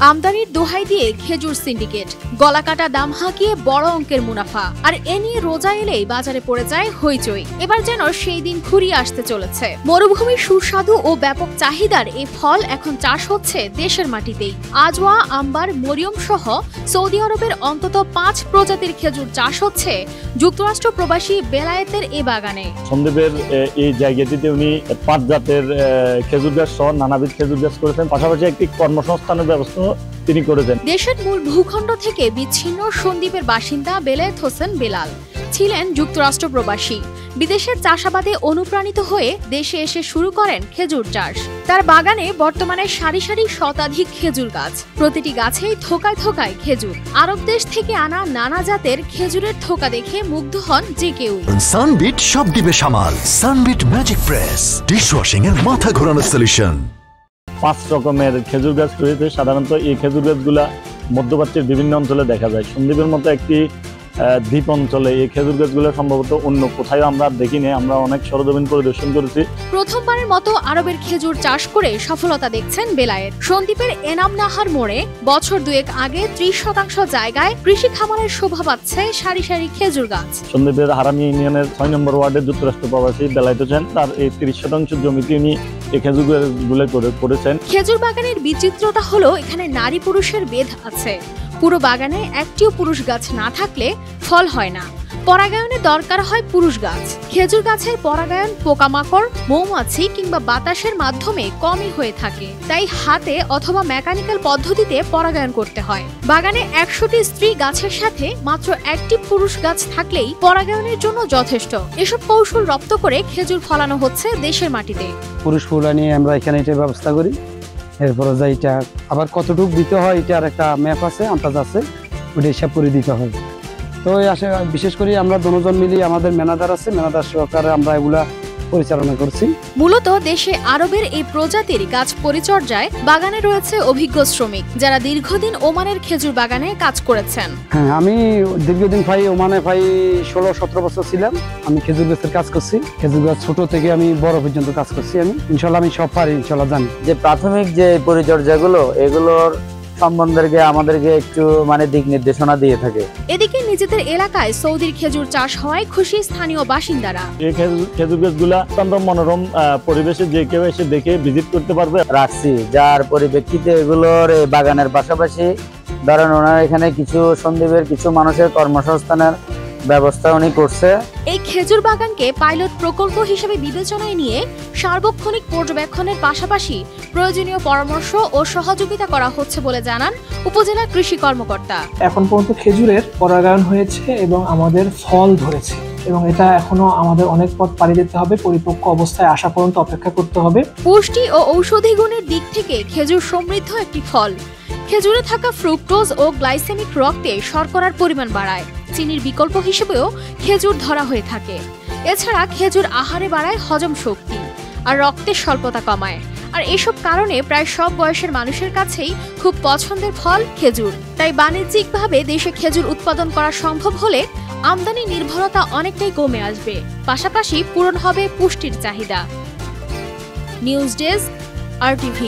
আমদানির দোহাই দিয়ে খেজুর সিন্ডিকেট, গলাকাটা দাম হাঁকিয়ে বড় অঙ্কের মুনাফা, আর এ নিয়ে রোজা এলেই বাজারে পড়ে যায় হইচই। এবার যেন সেই দিন ঘুরিয়ে আসতে চলেছে। মরুভূমির সুস্বাদু ও ব্যাপক চাহিদার এই ফল এখন চাষ হচ্ছে দেশের মাটিতেই। আজওয়া, আম্বার, মরিয়ম সহ সৌদি আরবের অন্তত 5 প্রজাতির খেজুর চাষ হচ্ছে যুক্তরাষ্ট্র প্রবাসী বেলায়েতের এ বাগানে। সন্দ্বীপের এই জায়গাটিতে উনি 5 জাতের খেজুর গাছ সহ নানাবিধ খেজুর গাছ করেছেন, পাশাপাশি একটি কর্মসংস্থানের ব্যবস্থা তিনি করেছেন। দেশের মূল ভূখণ্ড থেকে বিচ্ছিন্ন সন্দ্বীপের বাসিন্দা বেলায়েত হোসেন বেলাল ছিলেন যুক্তরাষ্ট্র প্রবাসী। বিদেশের চাষাবাদে অনুপ্রাণিত হয়ে দেশে এসে শুরু করেন খেজুর চাষ। তার বাগানে বর্তমানে সারি সারি শতাধিক খেজুর গাছ, প্রতিটি গাছেই থোকায় থোকায় খেজুর। আরব দেশ থেকে আনা নানা জাতের খেজুরের থোকা দেখে মুগ্ধ হন যে কেউ। সানবিট সব দিবে সামাল। সানবিট ম্যাজিক প্রেস, ডিশওয়াশিং এর মাথা ঘোরানো সলিউশন। 5 রকমের খেজুর গাছ রয়েছে। সাধারণত এই খেজুর গাছগুলা মধ্যপ্রাচ্যের বিভিন্ন অঞ্চলে দেখা যায়। সন্দ্বীপের মতো একটি দ্বীপ অঞ্চলে এই খেজুর গাছগুলো সম্ভবত অন্য কোথাও আমরা দেখিনি। আমরা অনেক সরজমিন পরিদর্শন করেছি। প্রথমবারের মতো আরবের খেজুর চাষ করে সফলতা দেখছেন বেলায়েত। সন্দ্বীপের এনাম নাহার মোড়ে বছর 2 আগে 30% জায়গায় কৃষি খামারের শোভা পাচ্ছে সারি সারি খেজুর গাছ। সন্দ্বীপের হারামি ইউনিয়নের 6 নম্বর ওয়ার্ডের যুক্তরাষ্ট্র প্রবাসী বেলায়েত হোসেন তার এই 30% জমিতে উনি এই খেজুর গাছগুলো করেছেন। খেজুর বাগানের বিচিত্রতা হলো এখানে নারী পুরুষের ভেদ আছে। পুরো বাগানে একটিও পুরুষ গাছ না থাকলে ফল হয় না। পরাগায়নে দরকার হয় পুরুষ গাছ। খেজুর গাছের পরাগায়ন পোকামাকড়, মৌমাছি কিংবা বাতাসের মাধ্যমে কমই হয়ে থাকে, তাই হাতে অথবা মেকানিক্যাল পদ্ধতিতে পরাগায়ন করতে হয়। বাগানে 100টি স্ত্রী গাছের সাথে মাত্র 1টি পুরুষ গাছ থাকলেই পরাগায়নের জন্য যথেষ্ট। এসব কৌশল রপ্ত করে খেজুর ফলানো হচ্ছে দেশের মাটিতে। পুরুষ ফুল নিয়ে আমরা এখানে এটা ব্যবস্থা করি। এরপরে যা এটা আবার কতটুকু দিতে হয় এটার একটা ম্যাপ আছে, আন্দাজ আছে, ওটা হিসাব করে দিতে হয়। তো বিশেষ করে আমরা দুজন মিলিয়ে আমাদের ম্যানেজার আছে, ম্যানেজার সহকারে আমরা এগুলা পরিচালনা করছি। মূলত দেশে আরবের এই প্রজাতির গাছ পরিচর্যায় বাগানে রয়েছে অভিজ্ঞ শ্রমিক, যারা দীর্ঘদিন ওমানের খেজুর বাগানে কাজ করেছেন। হ্যাঁ, আমি দীর্ঘদিন ওমানে 16-17 বছর ছিলাম। আমি খেজুর গাছের কাজ করছি। খেজুর গাছ ছোট থেকে আমি বড় পর্যন্ত কাজ করছি। আমি ইনশাল্লাহ আমি সব পারি, ইনশাল্লাহ জানি। যে প্রাথমিক যে পরিচর্যাগুলো এগুলোর সম্বন্ধে আমাদেরকে একটু দিক নির্দেশনা দিয়ে থাকে। এদিকে নিজেদের এলাকায় সৌদির খেজুর চাষ হওয়ায় খুশি স্থানীয় বাসিন্দারা। এই খেজুর গাছগুলা অত্যন্ত মনোরম পরিবেশে যে কেউ এসে দেখে ভিজিট করতে পারবে রাখছি, যার পরিপ্রেক্ষিতে এগুলোর বাগানের পাশাপাশি ধরেন ওনার এখানে কিছু সন্দ্বীপের কিছু মানুষের কর্মসংস্থানের ব্যবস্থা উনি করছে। এই খেজুর বাগানকে পাইলট প্রকল্প হিসেবে বিবেচনায় নিয়ে সার্বক্ষণিক পর্যবেক্ষণের পাশাপাশি প্রয়োজনীয় পরামর্শ ও সহযোগিতা করা হচ্ছে বলে জানান উপজেলা কৃষি কর্মকর্তা। এখন পর্যন্ত খেজুরের পরাগায়ন হয়েছে এবং আমাদের ফল ধরেছে, এবং এটা এখনো আমাদের অনেক পথ পাড়ি দিতে হবে। পরিপক্ক অবস্থায় আসা পর্যন্ত অপেক্ষা করতে হবে। পুষ্টি ও ঔষধি গুণের দিক থেকে খেজুর সমৃদ্ধ একটি ফল। খেজুরে থাকা ফ্রুক্টোজ ও গ্লাইসেমিক রক্তে শর্করার পরিমাণ বাড়ায়। চিনির বিকল্প হিসেবেও খেজুর ধরা হয়ে থাকে। এছাড়া খেজুর আহারে বাড়ায় হজম শক্তি আর রক্তের স্বল্পতা কমায়। আর এসব কারণে প্রায় সব বয়সের মানুষের কাছেই খুব পছন্দের ফল খেজুর। তাই বাণিজ্যিকভাবে দেশে খেজুর উৎপাদন করা সম্ভব হলে আমদানি নির্ভরতা অনেকটাই কমে আসবে, পাশাপাশি পূরণ হবে পুষ্টির চাহিদা। News desk, RTV।